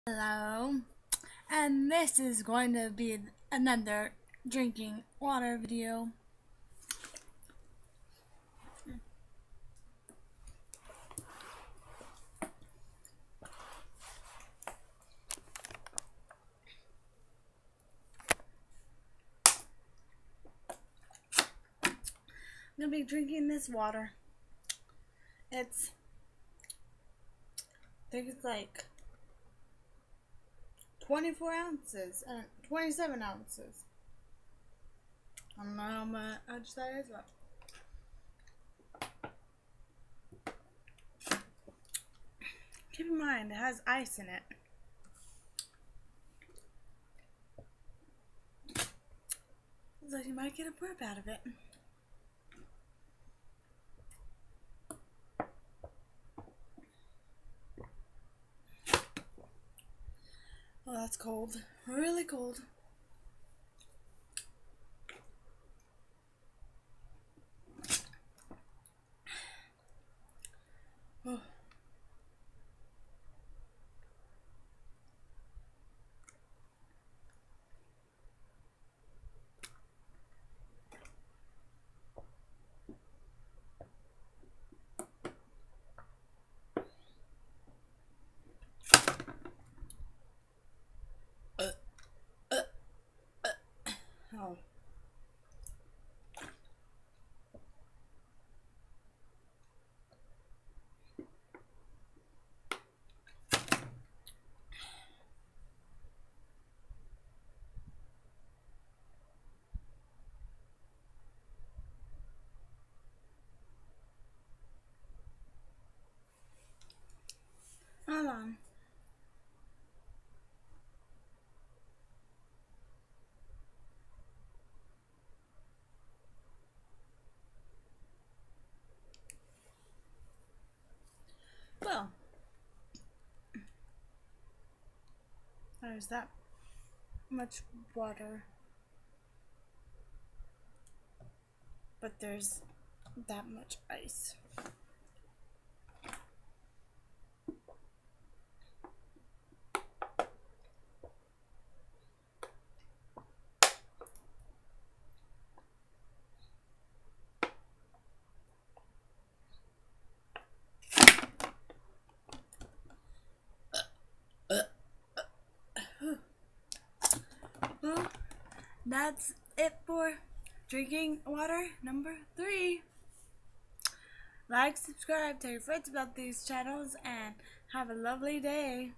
Hello, and this is going to be another drinking water video. I'm going to be drinking this water. I think it's like 24 ounces, 27 ounces. I don't know how much that is, but keep in mind it has ice in it. So you might get a burp out of it. Oh, that's cold. Really cold. Oh. Oh. Hold on. Well, there's that much water, but there's that much ice. Well, that's it for drinking water number 3. Like, subscribe, tell your friends about these channels, and have a lovely day.